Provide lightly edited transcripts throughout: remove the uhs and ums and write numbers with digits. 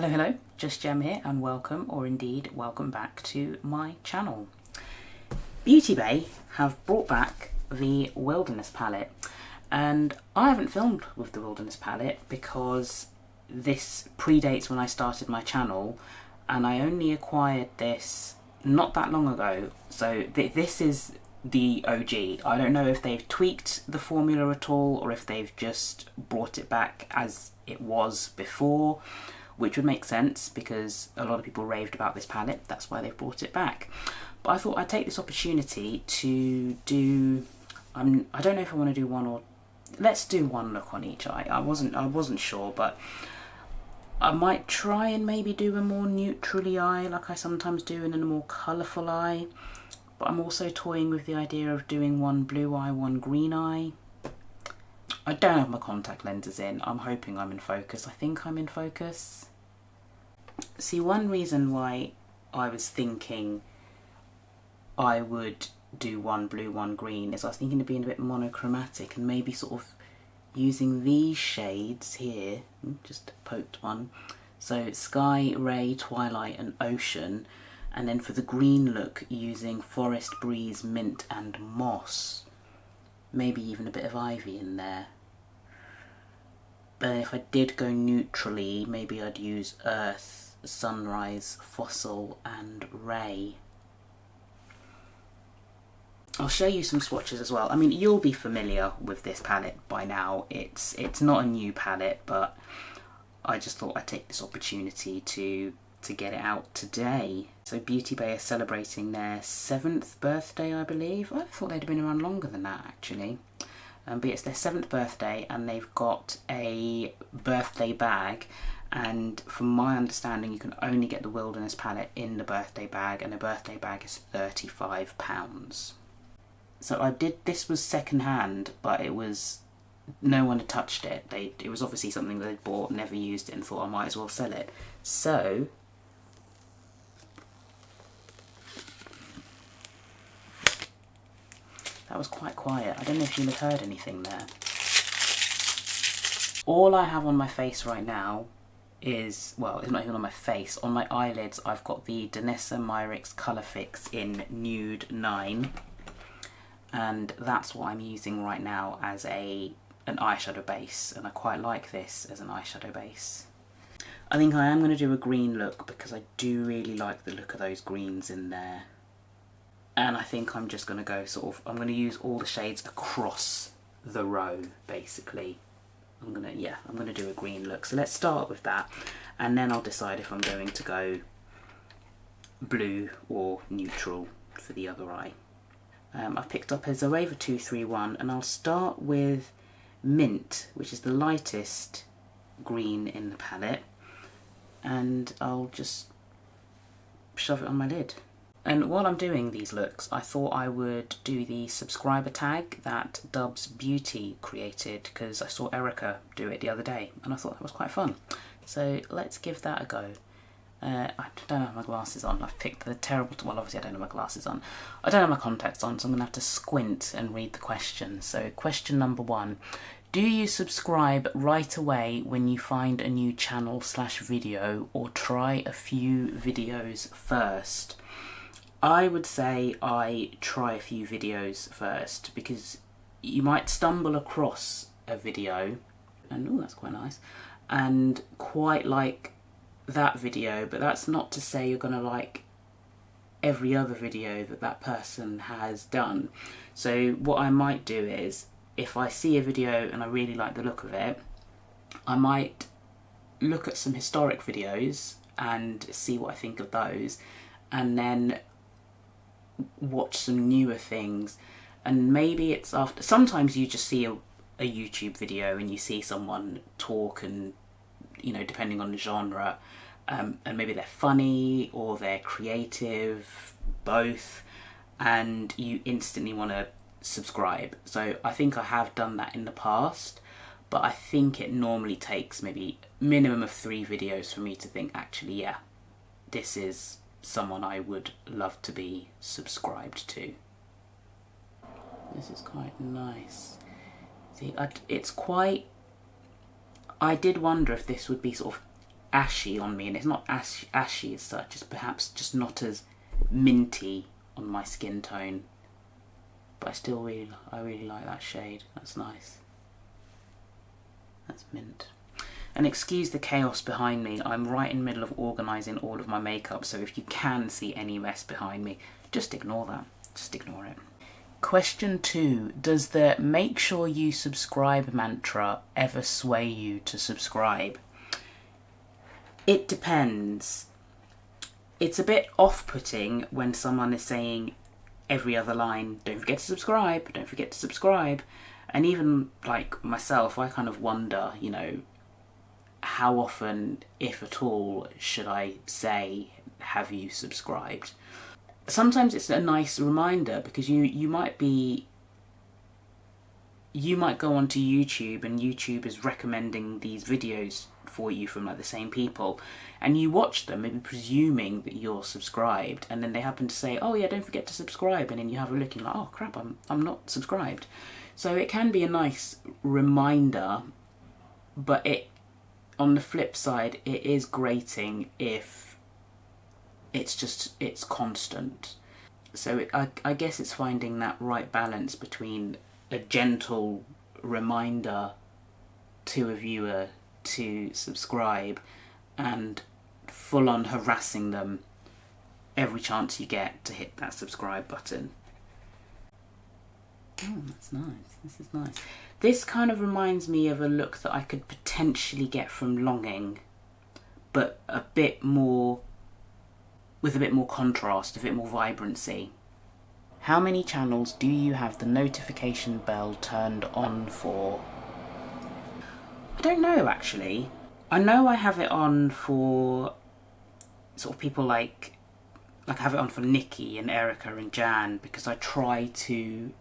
Hello, hello, Just Gem here and welcome, or indeed welcome back to my channel. Beauty Bay have brought back the Wilderness palette, and I haven't filmed with the Wilderness palette because this predates when I started my channel, and I only acquired this not that long ago, so this is the OG. I don't know if they've tweaked the formula at all or if they've just brought it back as it was before, which would make sense because a lot of people raved about this palette. That's why they've brought it back. But I thought I'd take this opportunity to do, I don't know if I want to do one or, let's do one look on each eye. I wasn't sure, but I might try and maybe do a more neutrally eye like I sometimes do, and in a more colourful eye. But I'm also toying with the idea of doing one blue eye, one green eye. I don't have my contact lenses in. I'm hoping I'm in focus. I think I'm in focus. See, one reason why I was thinking I would do one blue, one green is I was thinking of being a bit monochromatic and maybe sort of using these shades here. Just poked one. So Sky, Ray, Twilight and Ocean. And then for the green look, using Forest Breeze, Mint and Moss. Maybe even a bit of Ivy in there. But if I did go neutrally, maybe I'd use Earth, Sunrise, Fossil and Ray. I'll show you some swatches as well. I mean, you'll be familiar with this palette by now. It's not a new palette, but I just thought I'd take this opportunity to get it out today. So Beauty Bay is celebrating their 7th birthday, I believe. I thought they'd have been around longer than that, actually. But it's their 7th birthday, and they've got a birthday bag. And from my understanding, you can only get the Wilderness palette in the birthday bag, and the birthday bag is £35. So this was second hand, but it was, no one had touched it. It was obviously something that they'd bought, never used it, and thought I might as well sell it. So that was quite quiet. I don't know if you'll have heard anything there. All I have on my face right now is, well, it's not even on my face. On my eyelids, I've got the Danessa Myricks Colour Fix in Nude 9. And that's what I'm using right now as an eyeshadow base. And I quite like this as an eyeshadow base. I think I am going to do a green look because I do really like the look of those greens in there. And I think I'm just going to go sort of, I'm going to use all the shades across the row, basically. I'm going to do a green look. So let's start with that. And then I'll decide if I'm going to go blue or neutral for the other eye. I've picked up a Zoeva 231, and I'll start with Mint, which is the lightest green in the palette. And I'll just shove it on my lid. And while I'm doing these looks, I thought I would do the subscriber tag that Dubs Beauty created, because I saw Erica do it the other day and I thought that was quite fun. So let's give that a go. I don't have my glasses on. I've picked the terrible, well, obviously I don't have my glasses on. I don't have my contacts on, so I'm going to have to squint and read the question. So question number 1. Do you subscribe right away when you find a new channel/video, or try a few videos first? I would say I try a few videos first, because you might stumble across a video, and oh, that's quite nice, and quite like that video, but that's not to say you're going to like every other video that that person has done. So what I might do is, if I see a video and I really like the look of it, I might look at some historic videos and see what I think of those, and then watch some newer things. And maybe it's after, sometimes you just see a YouTube video and you see someone talk, and you know, depending on the genre, and maybe they're funny or they're creative, both, and you instantly want to subscribe. So I think I have done that in the past, but I think it normally takes maybe minimum of 3 videos for me to think, actually, yeah, this is someone I would love to be subscribed to. This is quite nice. See, it's quite, I did wonder if this would be sort of ashy on me, and it's not ashy as such. It's perhaps just not as minty on my skin tone. But I really like that shade. That's nice. That's mint. And excuse the chaos behind me. I'm right in the middle of organising all of my makeup, so if you can see any mess behind me, just ignore that. Just ignore it. Question 2. Does the make sure you subscribe mantra ever sway you to subscribe? It depends. It's a bit off-putting when someone is saying every other line, don't forget to subscribe, don't forget to subscribe. And even like myself, I kind of wonder, you know, how often, if at all, should I say, have you subscribed? Sometimes it's a nice reminder, because you might go onto YouTube and YouTube is recommending these videos for you from like the same people, and you watch them maybe presuming that you're subscribed, and then they happen to say, oh yeah, don't forget to subscribe, and then you have a look and you're like, oh crap, I'm not subscribed. So it can be a nice reminder, but on the flip side, it is grating if it's constant. So I guess it's finding that right balance between a gentle reminder to a viewer to subscribe and full-on harassing them every chance you get to hit that subscribe button. Oh, that's nice. This is nice. This kind of reminds me of a look that I could potentially get from Longing, but with a bit more contrast, a bit more vibrancy. How many channels do you have the notification bell turned on for? I don't know, actually. I know I have it on for sort of people like I have it on for Nikki and Erica and Jan, because I try to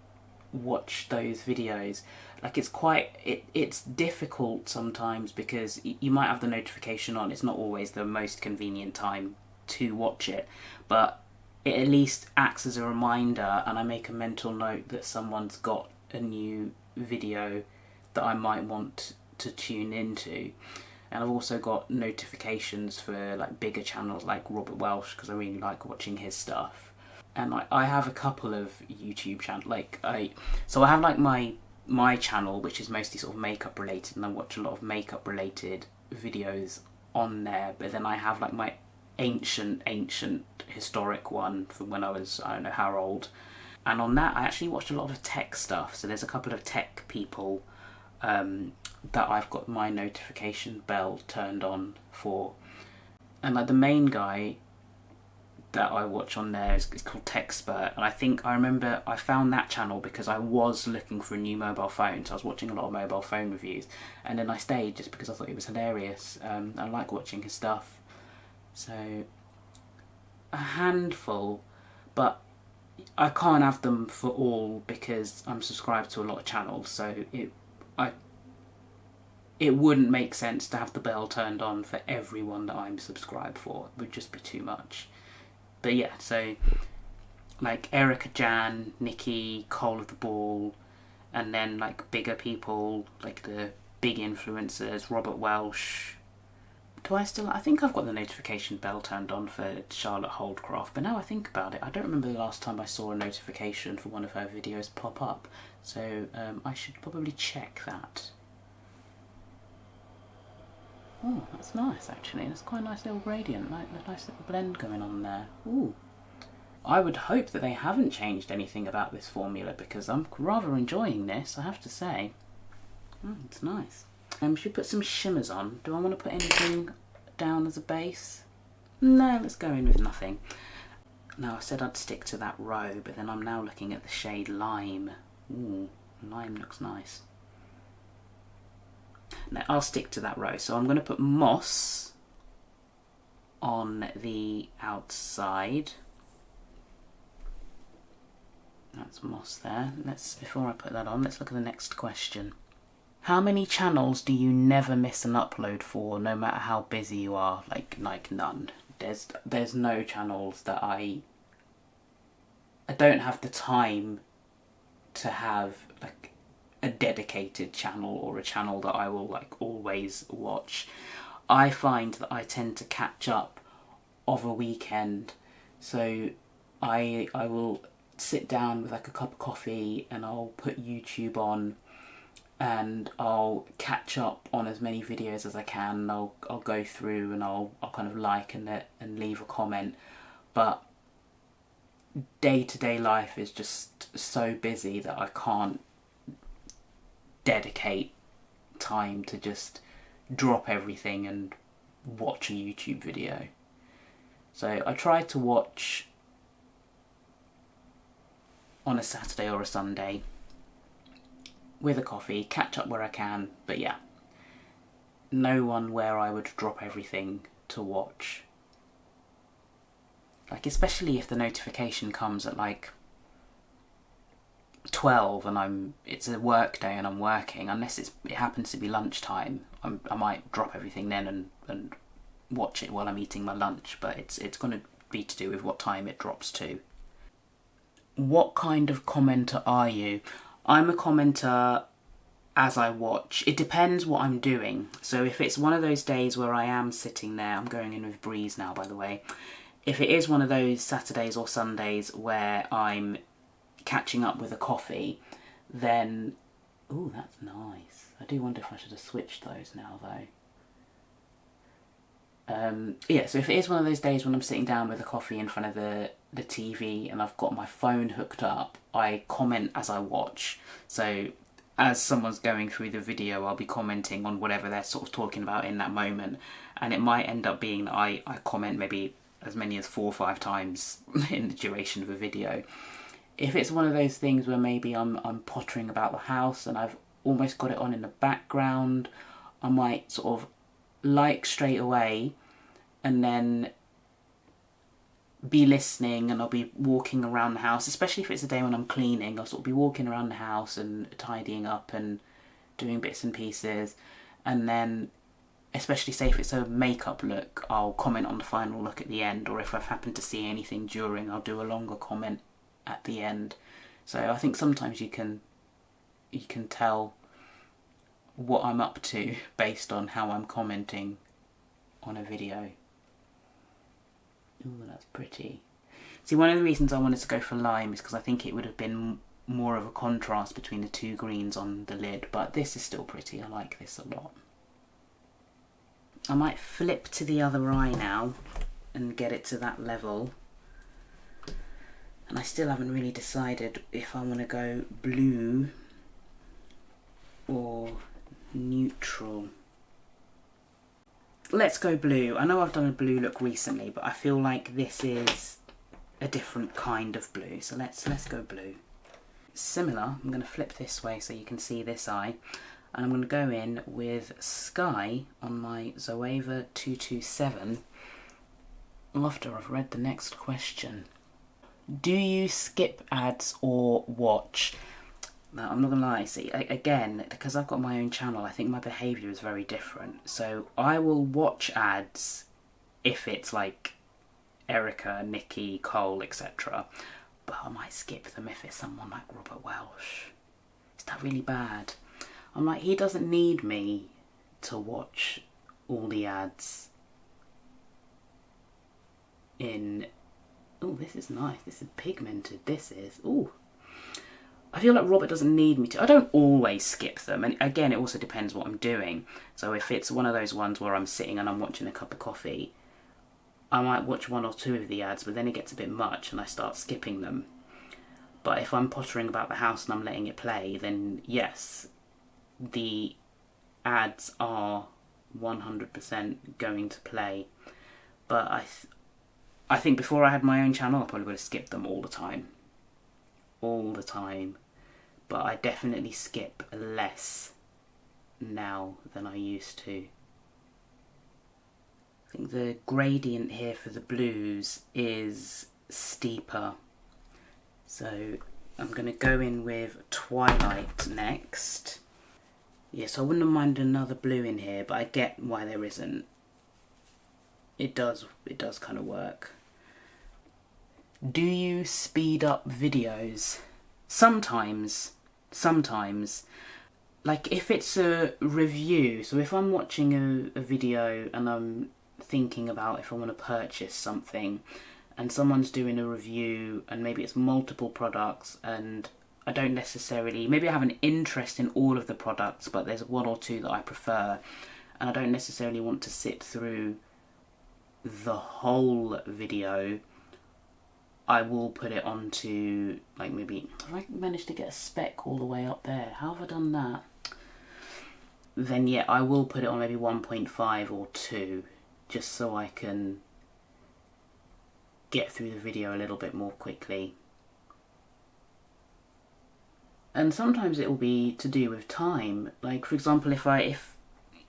watch those videos. Like it's difficult sometimes, because you might have the notification on. It's not always the most convenient time to watch it, but it at least acts as a reminder, and I make a mental note that someone's got a new video that I might want to tune into. And I've also got notifications for like bigger channels like Robert Welsh, because I really like watching his stuff. And I have a couple of YouTube channels. So I have like my channel, which is mostly sort of makeup related, and I watch a lot of makeup related videos on there. But then I have like my ancient historic one from when I was, I don't know how old, and on that I actually watched a lot of tech stuff. So there's a couple of tech people that I've got my notification bell turned on for, and like the main guy that I watch on there is called Techspert, and I remember I found that channel because I was looking for a new mobile phone, so I was watching a lot of mobile phone reviews, and then I stayed just because I thought it was hilarious. I like watching his stuff. So a handful, but I can't have them for all because I'm subscribed to a lot of channels, so it wouldn't make sense to have the bell turned on for everyone that I'm subscribed for. It would just be too much. But yeah, so like Erica, Jan, Nikki, Cole of the Ball, and then like bigger people, like the big influencers, Robert Welsh. I think I've got the notification bell turned on for Charlotte Holdcroft, but now I think about it, I don't remember the last time I saw a notification for one of her videos pop up, so I should probably check that. Oh, that's nice actually, that's quite a nice little gradient, like a nice little blend going on there. Ooh. I would hope that they haven't changed anything about this formula, because I'm rather enjoying this, I have to say. It's nice. Should we put some shimmers on? Do I want to put anything down as a base? No, let's go in with nothing. Now, I said I'd stick to that row, but then I'm now looking at the shade Lime. Ooh, Lime looks nice. Now, I'll stick to that row. So I'm going to put Moss on the outside. That's Moss there. Before I put that on, let's look at the next question. How many channels do you never miss an upload for, no matter how busy you are? Like none. There's no channels that I don't have the time to have like a dedicated channel or a channel that I will like always watch. I find that I tend to catch up of a weekend. So I will sit down with like a cup of coffee and I'll put YouTube on and I'll catch up on as many videos as I can, and I'll go through and I'll kind of like and leave a comment. But day-to-day life is just so busy that I can't dedicate time to just drop everything and watch a YouTube video. So I try to watch on a Saturday or a Sunday with a coffee, catch up where I can, but yeah, no one where I would drop everything to watch. Like, especially if the notification comes at like 12 and it's a work day and I'm working, unless it happens to be lunchtime, I might drop everything then and watch it while I'm eating my lunch, but it's going to be to do with what time it drops to. What kind of commenter are you? I'm a commenter as I watch. It depends what I'm doing. So if it's one of those days where I am sitting there, I'm going in with Breeze now, by the way. If it is one of those Saturdays or Sundays where I'm catching up with a coffee, then... Ooh, that's nice. I do wonder if I should have switched those now, though. Yeah, so if it is one of those days when I'm sitting down with a coffee in front of the TV and I've got my phone hooked up, I comment as I watch. So as someone's going through the video, I'll be commenting on whatever they're sort of talking about in that moment. And it might end up being that I comment maybe as many as 4 or 5 times in the duration of a video. If it's one of those things where maybe I'm pottering about the house and I've almost got it on in the background, I might sort of like straight away and then be listening, and I'll be walking around the house, especially if it's a day when I'm cleaning. I'll sort of be walking around the house and tidying up and doing bits and pieces, and then especially say if it's a makeup look, I'll comment on the final look at the end, or if I've happened to see anything during, I'll do a longer comment at the end. So I think sometimes you can tell what I'm up to based on how I'm commenting on a video. Ooh, that's pretty. See, one of the reasons I wanted to go for lime is because I think it would have been more of a contrast between the 2 greens on the lid, but this is still pretty. I like this a lot. I might flip to the other eye now and get it to that level. And I still haven't really decided if I want to go blue or neutral. Let's go blue. I know I've done a blue look recently, but I feel like this is a different kind of blue. So let's go blue. Similar, I'm going to flip this way so you can see this eye. And I'm going to go in with Sky on my Zoeva 227 after I've read the next question. Do you skip ads or watch? Now, I'm not going to lie, see, again, because I've got my own channel, I think my behaviour is very different. So I will watch ads if it's like Erica, Nikki, Cole, etc. But I might skip them if it's someone like Robert Welsh. Is that really bad? I'm like, he doesn't need me to watch all the ads in... Oh, this is nice. This is pigmented. This is... Ooh. I feel like Robert doesn't need me to. I don't always skip them. And again, it also depends what I'm doing. So if it's one of those ones where I'm sitting and I'm watching a cup of coffee, I might watch 1 or 2 of the ads, but then it gets a bit much and I start skipping them. But if I'm pottering about the house and I'm letting it play, then yes, the ads are 100% going to play. But I think before I had my own channel, I probably would have skipped them all the time. All the time. But I definitely skip less now than I used to. I think the gradient here for the blues is steeper. So I'm going to go in with Twilight next. Yes, I wouldn't mind another blue in here, but I get why there isn't. It does kind of work. Do you speed up videos? Sometimes. like if it's a review, so if I'm watching a video and I'm thinking about if I want to purchase something and someone's doing a review and maybe it's multiple products and I don't necessarily, maybe I have an interest in all of the products but there's one or two that I prefer and I don't necessarily want to sit through the whole video, I will put it onto, like maybe, have I managed to get a spec all the way up there? How have I done that? Then yeah, I will put it on maybe 1.5 or 2, just so I can get through the video a little bit more quickly. And sometimes it will be to do with time. Like for example, if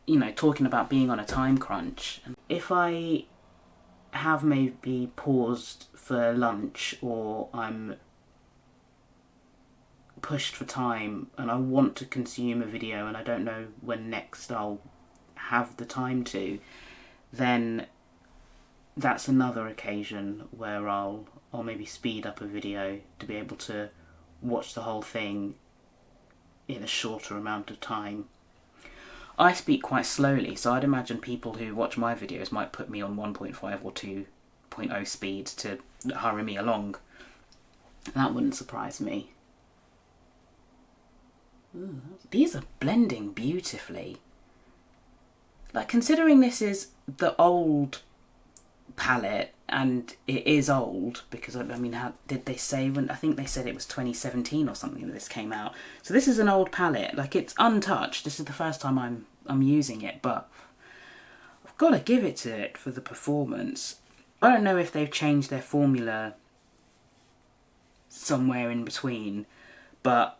you know, talking about being on a time crunch, if I have maybe paused for lunch or I'm pushed for time and I want to consume a video and I don't know when next I'll have the time to, then that's another occasion where I'll maybe speed up a video to be able to watch the whole thing in a shorter amount of time. I speak quite slowly, so I'd imagine people who watch my videos might put me on 1.5 or 2.0 speed to hurry me along. That wouldn't surprise me. Ooh, these are blending beautifully. Like, considering this is the old palette, and it is old, because I mean, how did they say when, I think they said it was 2017 or something that this came out. So this is an old palette, like it's untouched. This is the first time I'm using it, but I've got to give it to it for the performance. I don't know if they've changed their formula somewhere in between, but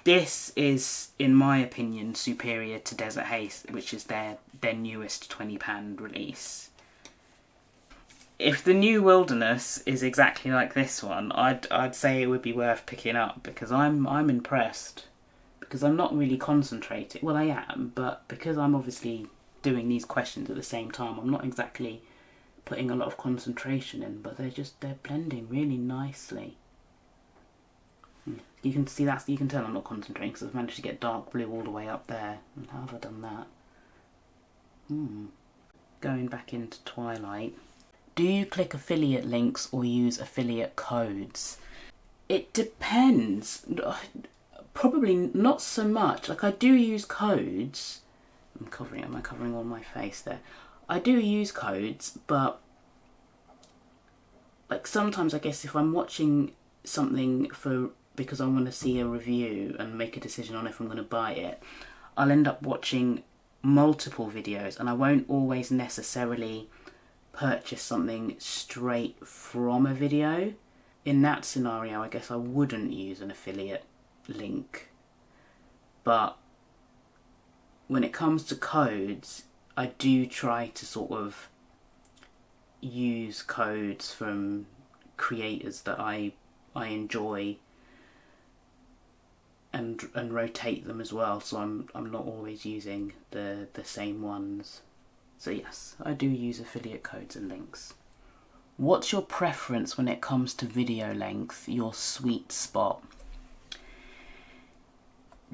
this is, in my opinion, superior to Desert Haze, which is their newest £20 release. If the new Wilderness is exactly like this one, I'd say it would be worth picking up, because I'm impressed. Because I'm not really concentrating. Well, I am, but because I'm obviously doing these questions at the same time, I'm not exactly putting a lot of concentration in, but they're blending really nicely. You can see you can tell I'm not concentrating because I've managed to get dark blue all the way up there. And how have I done that? Going back into Twilight. Do you click affiliate links or use affiliate codes? It depends. Probably not so much. Like, I do use codes. Am I covering all my face there? I do use codes, but like sometimes I guess if I'm watching something because I want to see a review and make a decision on if I'm going to buy it, I'll end up watching multiple videos and I won't always necessarily purchase something straight from a video. In that scenario, I guess I wouldn't use an affiliate link. But when it comes to codes, I do try to sort of use codes from creators that I enjoy and rotate them as well, so I'm not always using the same ones. So yes, I do use affiliate codes and links. What's your preference when it comes to video length, your sweet spot?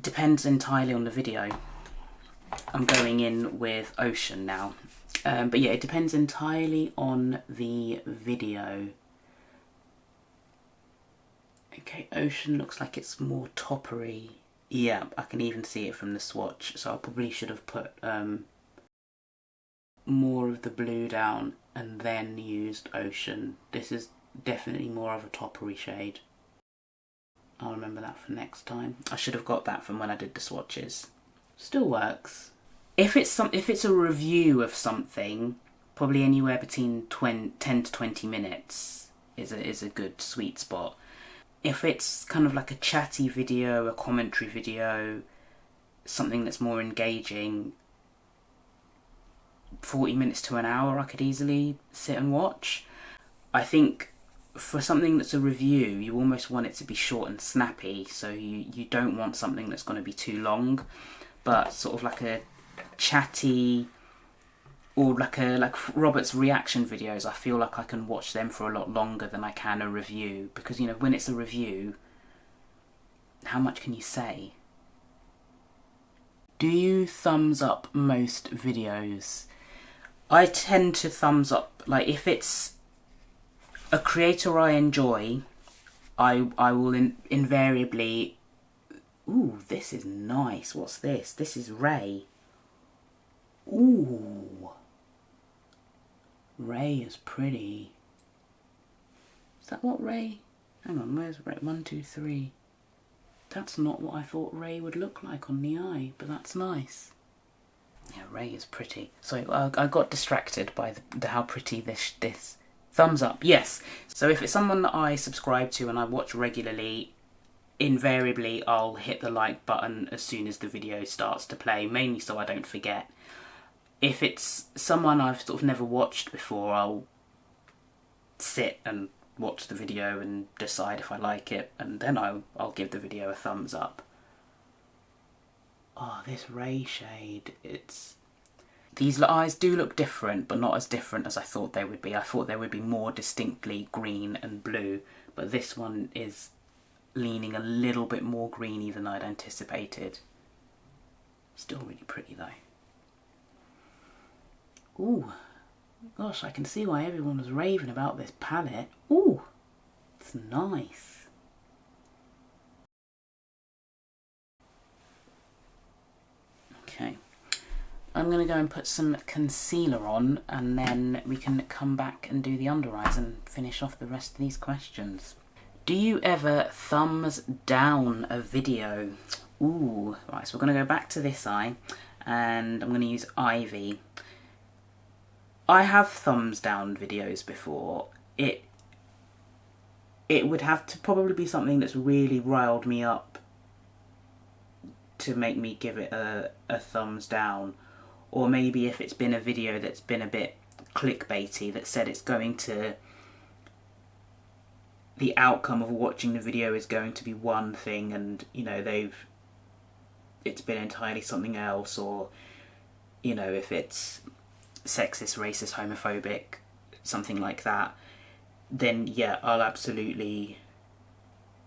Depends entirely on the video. I'm going in with Ocean now. But yeah, it depends entirely on the video. Okay, Ocean looks like it's more toppery. Yeah, I can even see it from the swatch, so I probably should have put more of the blue down and then used Ocean. This is definitely more of a toppery shade. I'll remember that for next time. I should have got that from when I did the swatches. Still works. If it's a review of something, probably anywhere between 10 to 20 minutes is a good sweet spot. If it's kind of like a chatty video, a commentary video, something that's more engaging, 40 minutes to an hour I could easily sit and watch. I think for something that's a review, you almost want it to be short and snappy, so you don't want something that's going to be too long, but sort of like a chatty, or like Robert's reaction videos, I feel like I can watch them for a lot longer than I can a review, because, you know, when it's a review, how much can you say? Do you thumbs up most videos? I tend to thumbs up, like if it's a creator I enjoy, I will invariably... Ooh, this is nice. What's this? This is Ray. Ooh. Ray is pretty. Is that what Ray... Hang on, where's Ray? 1, 2, 3. That's not what I thought Ray would look like on the eye, but that's nice. Yeah, Ray is pretty. So I got distracted by the how pretty this thumbs up. Yes. So if it's someone that I subscribe to and I watch regularly, invariably I'll hit the like button as soon as the video starts to play, mainly so I don't forget. If it's someone I've sort of never watched before, I'll sit and watch the video and decide if I like it, and then I'll give the video a thumbs up. Oh, this Ray shade, these eyes do look different, but not as different as I thought they would be. I thought they would be more distinctly green and blue, but this one is leaning a little bit more greeny than I'd anticipated. Still really pretty though. Ooh, gosh, I can see why everyone was raving about this palette. Ooh, it's nice. Okay, I'm going to go and put some concealer on, and then we can come back and do the under eyes and finish off the rest of these questions. Do you ever thumbs down a video? Ooh, right, so we're going to go back to this eye, and I'm going to use Ivy. I have thumbs down videos before. It would have to probably be something that's really riled me up to make me give it a thumbs down, or maybe if it's been a video that's been a bit clickbaity, that said it's going to, the outcome of watching the video is going to be one thing, and you know it's been entirely something else, or you know, if it's sexist, racist, homophobic, something like that, then yeah, I'll absolutely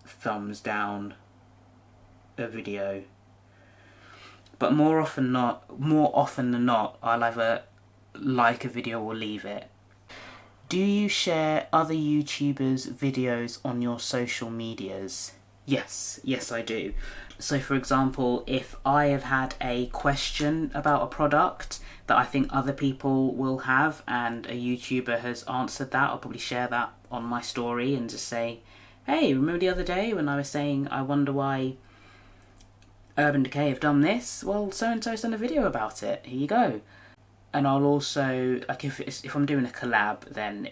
thumbs down a video. But more often than not, I'll either like a video or leave it. Do you share other YouTubers' videos on your social medias? Yes, I do. So for example, if I have had a question about a product that I think other people will have, and a YouTuber has answered that, I'll probably share that on my story and just say, hey, remember the other day when I was saying I wonder why Urban Decay have done this? Well, so-and-so's done a video about it. Here you go. And I'll also, like if I'm doing a collab, then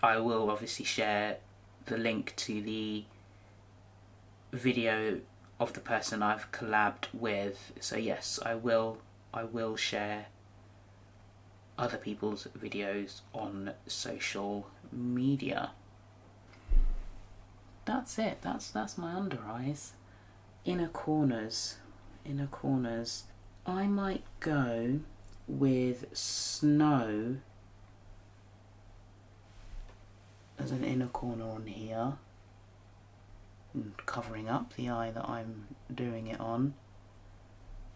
I will obviously share the link to the video of the person I've collabed with. So yes, I will share other people's videos on social media. That's it. That's my under eyes. Inner corners. I might go with Snow as an inner corner on here, and covering up the eye that I'm doing it on.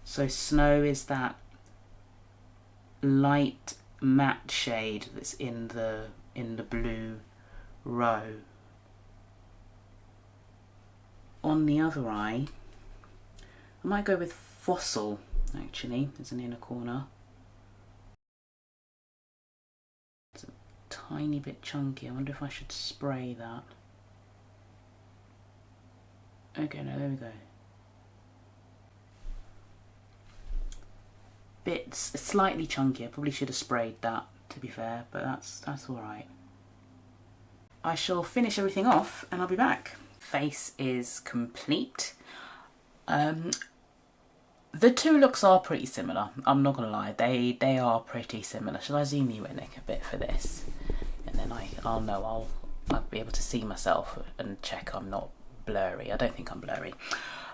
So Snow is that light matte shade that's in the blue row. On the other eye, I might go with Fossil, actually, as an inner corner. It's a tiny bit chunky. I wonder if I should spray that. Okay, no, there we go. It's slightly chunky. I probably should have sprayed that, to be fair, but that's alright. I shall finish everything off and I'll be back. Face is complete. The two looks are pretty similar. I'm not gonna lie, they are pretty similar. Shall I zoom you in a bit for this? And then I'll be able to see myself and check I'm not blurry. I don't think I'm blurry.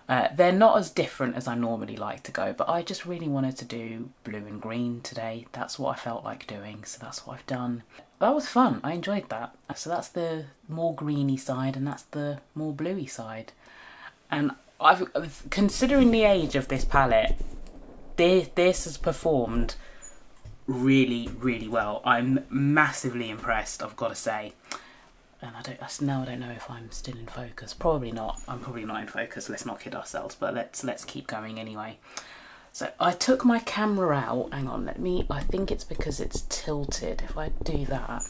They're not as different as I normally like to go, but I just really wanted to do blue and green today. That's what I felt like doing, so that's what I've done. That was fun. I enjoyed that. So that's the more greeny side, and that's the more bluey side. And considering the age of this palette, this has performed really, really well. I'm massively impressed, I've got to say. And I don't know if I'm still in focus. Probably not. I'm probably not in focus. Let's not kid ourselves. But let's keep going anyway. So I took my camera out. Hang on, I think it's because it's tilted. If I do that,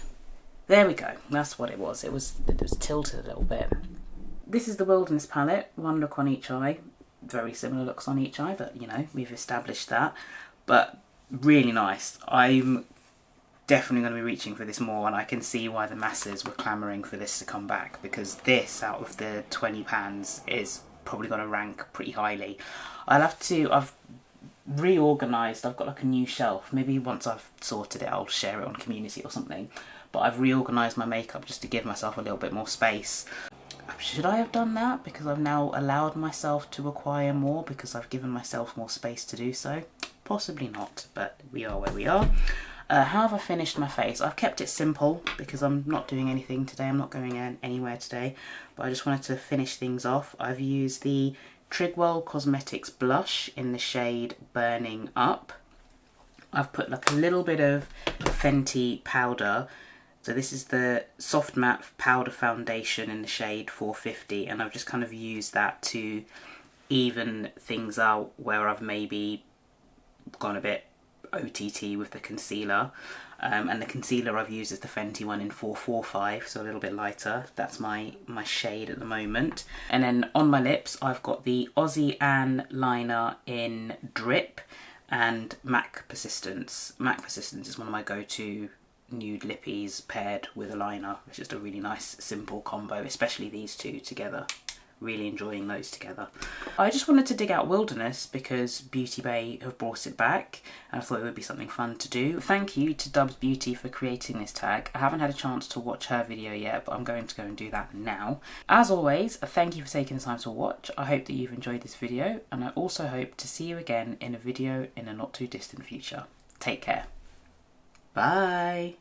there we go. That's what it was. It was tilted a little bit. This is the Wilderness palette. One look on each eye. Very similar looks on each eye, but you know, we've established that. But really nice. I'm definitely going to be reaching for this more, and I can see why the masses were clamouring for this to come back, because this, out of the 20 pans, is probably going to rank pretty highly. I've reorganised, I've got like a new shelf. Maybe once I've sorted it, I'll share it on community or something. But I've reorganised my makeup just to give myself a little bit more space. Should I have done that? Because I've now allowed myself to acquire more, because I've given myself more space to do so. Possibly not, but we are where we are. How have I finished my face? I've kept it simple because I'm not doing anything today. I'm not going anywhere today, but I just wanted to finish things off. I've used the Trigwell Cosmetics blush in the shade Burning Up. I've put like a little bit of Fenty powder. So this is the Soft Matte Powder Foundation in the shade 450, and I've just kind of used that to even things out where I've maybe gone a bit OTT with the concealer. And the concealer I've used is the Fenty one in 445, so a little bit lighter. That's my shade at the moment. And then on my lips, I've got the Aussie Anne liner in Drip and MAC Persistence. MAC Persistence is one of my go-to nude lippies paired with a liner. It's just a really nice, simple combo, especially these two together. Really enjoying those together. I just wanted to dig out Wilderness because Beauty Bay have brought it back, and I thought it would be something fun to do. Thank you to Dubs Beauty for creating this tag. I haven't had a chance to watch her video yet, but I'm going to go and do that now. As always, thank you for taking the time to watch. I hope that you've enjoyed this video, and I also hope to see you again in a video in a not too distant future. Take care. Bye.